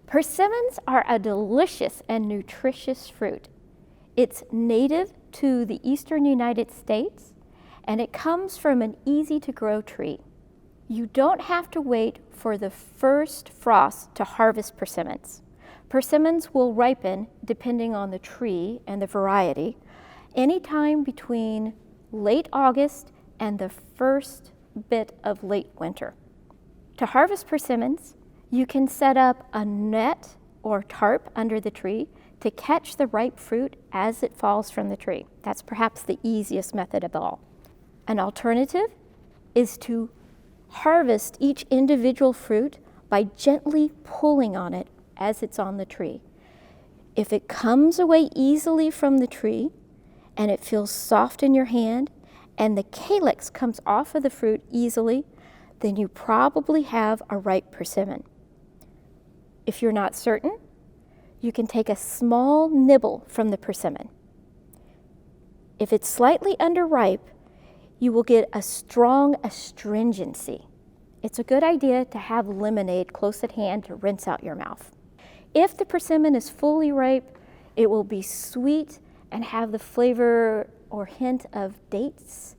Persimmons are a delicious and nutritious fruit. It's native to the eastern United States, and it comes from an easy-to-grow tree. You don't have to wait for the first frost to harvest persimmons. Persimmons will ripen, depending on the tree and the variety, anytime between late August and the first bit of late winter. To harvest persimmons, you can set up a net or tarp under the tree to catch the ripe fruit as it falls from the tree. That's perhaps the easiest method of all. An alternative is to harvest each individual fruit by gently pulling on it as it's on the tree. If it comes away easily from the tree and it feels soft in your hand and the calyx comes off of the fruit easily, then you probably have a ripe persimmon. If you're not certain, you can take a small nibble from the persimmon. If it's slightly underripe, you will get a strong astringency. It's a good idea to have lemonade close at hand to rinse out your mouth. If the persimmon is fully ripe, it will be sweet and have the flavor or hint of dates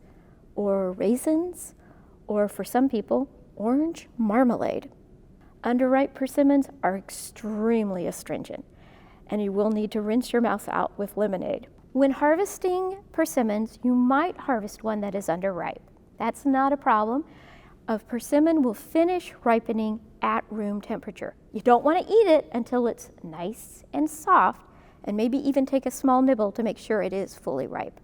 or raisins, or for some people, orange marmalade. Underripe persimmons are extremely astringent, and you will need to rinse your mouth out with lemonade. When harvesting persimmons, you might harvest one that is underripe. That's not a problem. A persimmon will finish ripening at room temperature. You don't want to eat it until it's nice and soft, and maybe even take a small nibble to make sure it is fully ripe.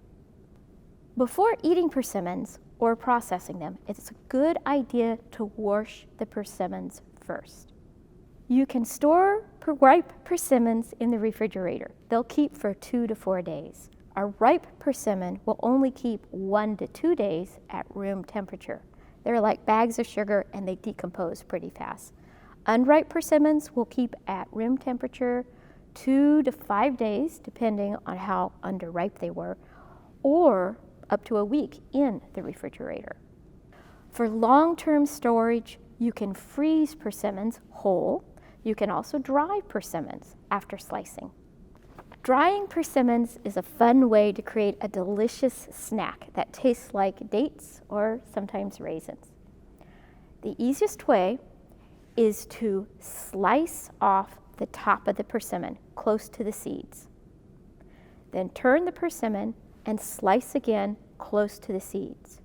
Before eating persimmons or processing them, it's a good idea to wash the persimmons first. You can store ripe persimmons in the refrigerator. They'll keep for 2 to 4 days. A ripe persimmon will only keep 1 to 2 days at room temperature. They're like bags of sugar and they decompose pretty fast. Unripe persimmons will keep at room temperature 2 to 5 days, depending on how underripe they were, or up to a week in the refrigerator. For long-term storage, you can freeze persimmons whole. You can also dry persimmons after slicing. Drying persimmons is a fun way to create a delicious snack that tastes like dates or sometimes raisins. The easiest way is to slice off the top of the persimmon close to the seeds. Then turn the persimmon and slice again close to the seeds.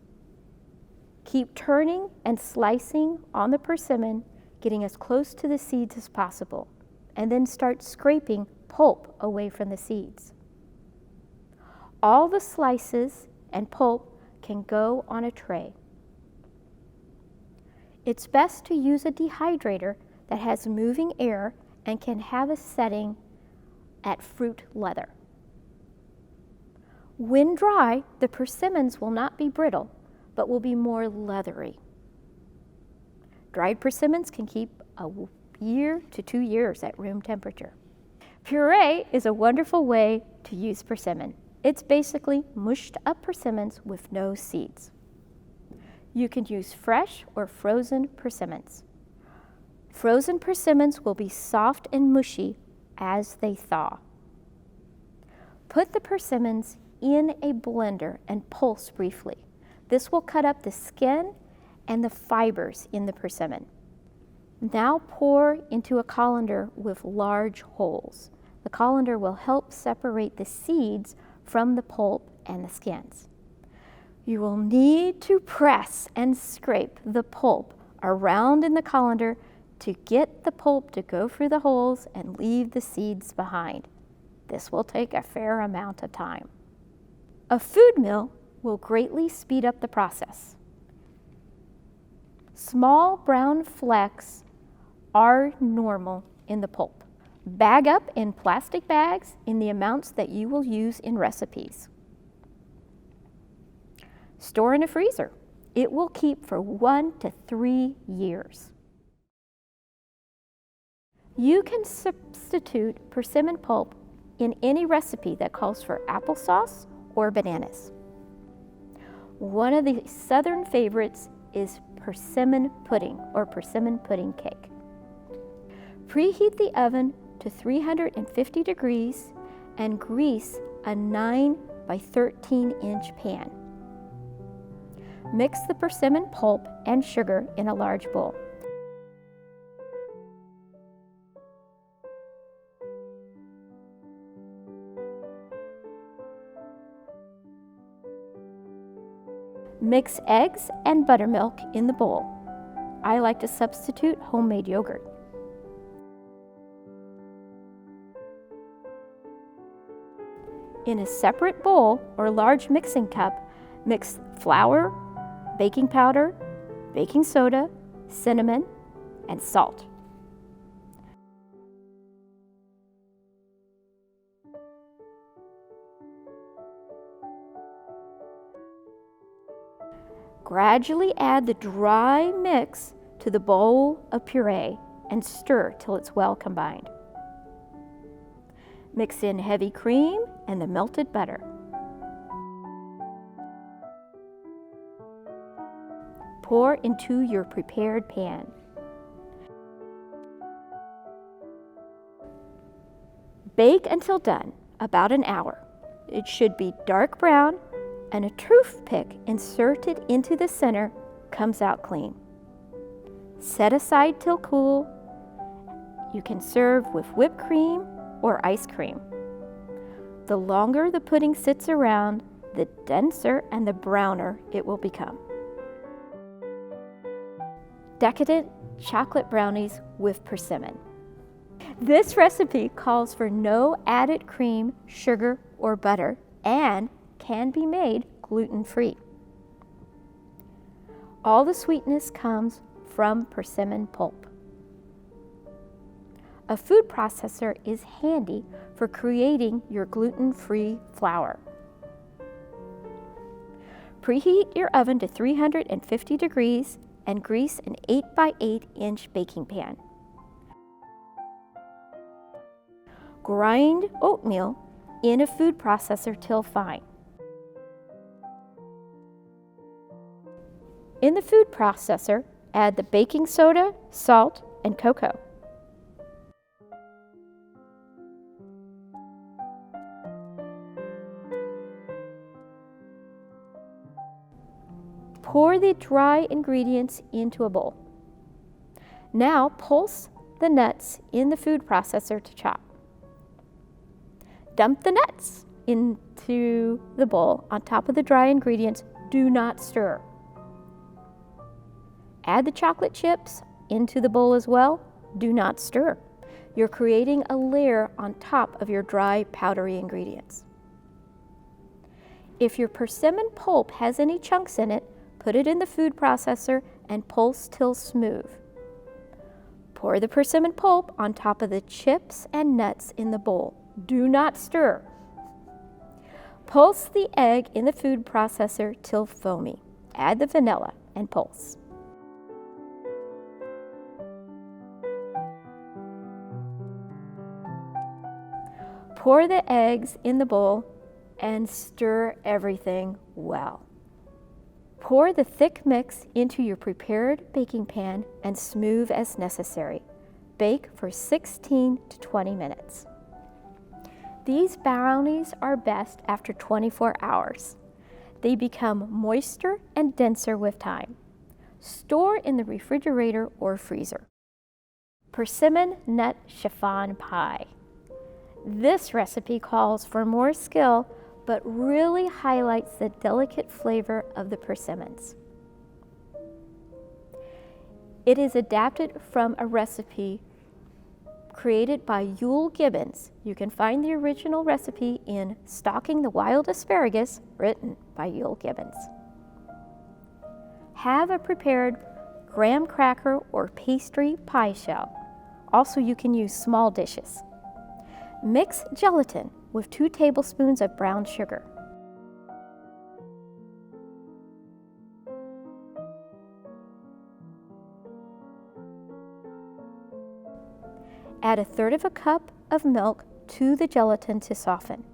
Keep turning and slicing on the persimmon, getting as close to the seeds as possible, and then start scraping pulp away from the seeds. All the slices and pulp can go on a tray. It's best to use a dehydrator that has moving air and can have a setting at fruit leather. When dry, the persimmons will not be brittle, but will be more leathery. Dried persimmons can keep a year to 2 years at room temperature. Puree is a wonderful way to use persimmon. It's basically mushed up persimmons with no seeds. You can use fresh or frozen persimmons. Frozen persimmons will be soft and mushy as they thaw. Put the persimmons in a blender and pulse briefly. This will cut up the skin and the fibers in the persimmon. Now pour into a colander with large holes. The colander will help separate the seeds from the pulp and the skins. You will need to press and scrape the pulp around in the colander to get the pulp to go through the holes and leave the seeds behind. This will take a fair amount of time. A food mill will greatly speed up the process. Small brown flecks are normal in the pulp. Bag up in plastic bags in the amounts that you will use in recipes. Store in a freezer. It will keep for 1 to 3 years. You can substitute persimmon pulp in any recipe that calls for applesauce or bananas. One of the southern favorites is persimmon pudding or persimmon pudding cake. Preheat the oven to 350 degrees and grease a 9 by 13-inch pan. Mix the persimmon pulp and sugar in a large bowl. Mix eggs and buttermilk in the bowl. I like to substitute homemade yogurt. In a separate bowl or large mixing cup, mix flour, baking powder, baking soda, cinnamon, and salt. Gradually add the dry mix to the bowl of puree and stir till it's well combined. Mix in heavy cream and the melted butter. Pour into your prepared pan. Bake until done, about an hour. It should be dark brown, and a toothpick inserted into the center comes out clean. Set aside till cool. You can serve with whipped cream or ice cream. The longer the pudding sits around, the denser and the browner it will become. Decadent chocolate brownies with persimmon. This recipe calls for no added cream, sugar, or butter, and can be made gluten-free. All the sweetness comes from persimmon pulp. A food processor is handy for creating your gluten-free flour. Preheat your oven to 350 degrees and grease an 8 by 8-inch baking pan. Grind oatmeal in a food processor till fine. In the food processor, add the baking soda, salt, and cocoa. Pour the dry ingredients into a bowl. Now pulse the nuts in the food processor to chop. Dump the nuts into the bowl on top of the dry ingredients. Do not stir. Add the chocolate chips into the bowl as well. Do not stir. You're creating a layer on top of your dry, powdery ingredients. If your persimmon pulp has any chunks in it, put it in the food processor and pulse till smooth. Pour the persimmon pulp on top of the chips and nuts in the bowl. Do not stir. Pulse the egg in the food processor till foamy. Add the vanilla and pulse. Pour the eggs in the bowl and stir everything well. Pour the thick mix into your prepared baking pan and smooth as necessary. Bake for 16 to 20 minutes. These brownies are best after 24 hours. They become moister and denser with time. Store in the refrigerator or freezer. Persimmon nut chiffon pie. This recipe calls for more skill, but really highlights the delicate flavor of the persimmons. It is adapted from a recipe created by Euell Gibbons. You can find the original recipe in Stalking the Wild Asparagus, written by Euell Gibbons. Have a prepared graham cracker or pastry pie shell. Also, you can use small dishes. Mix gelatin with 2 tablespoons of brown sugar. Add 1/3 cup of milk to the gelatin to soften.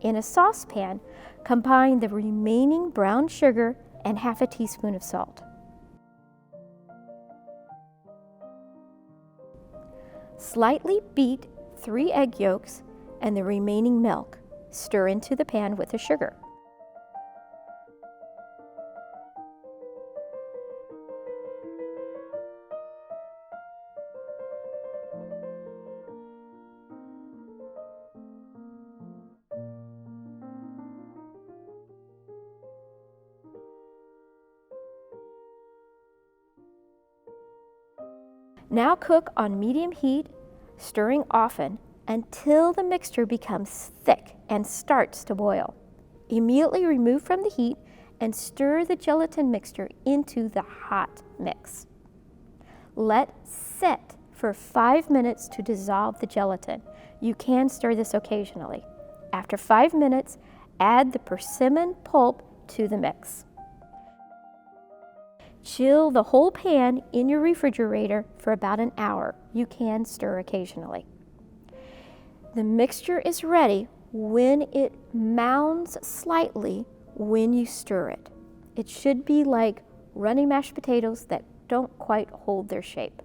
In a saucepan, combine the remaining brown sugar and half a teaspoon of salt. Slightly beat 3 egg yolks and the remaining milk. Stir into the pan with the sugar. Now cook on medium heat, stirring often until the mixture becomes thick and starts to boil. Immediately remove from the heat and stir the gelatin mixture into the hot mix. Let set for 5 minutes to dissolve the gelatin. You can stir this occasionally. After 5 minutes, add the persimmon pulp to the mix. Chill the whole pan in your refrigerator for about an hour. You can stir occasionally. The mixture is ready when it mounds slightly when you stir it. It should be like runny mashed potatoes that don't quite hold their shape.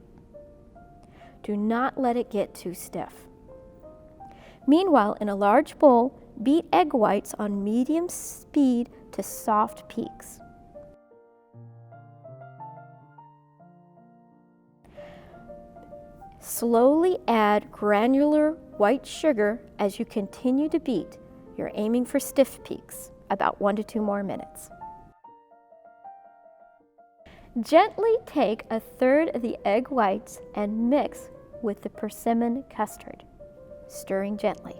Do not let it get too stiff. Meanwhile, in a large bowl, beat egg whites on medium speed to soft peaks. Slowly add granular white sugar as you continue to beat. You're aiming for stiff peaks, about 1 to 2 more minutes. Gently take a third of the egg whites and mix with the persimmon custard, stirring gently.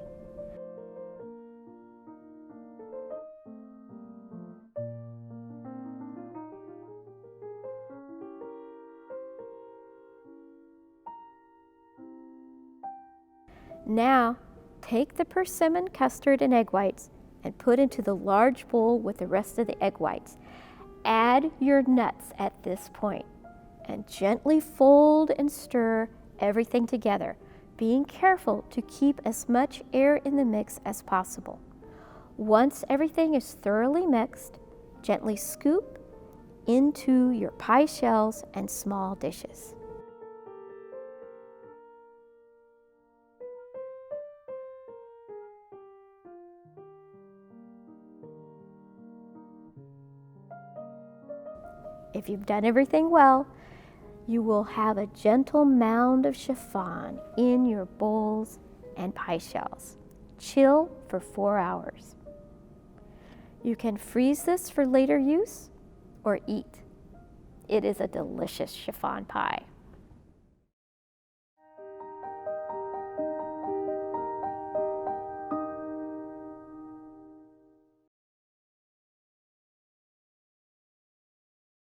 Now, take the persimmon custard and egg whites and put into the large bowl with the rest of the egg whites. Add your nuts at this point and gently fold and stir everything together, being careful to keep as much air in the mix as possible. Once everything is thoroughly mixed, gently scoop into your pie shells and small dishes. If you've done everything well, you will have a gentle mound of chiffon in your bowls and pie shells. Chill for 4 hours. You can freeze this for later use or eat. It is a delicious chiffon pie.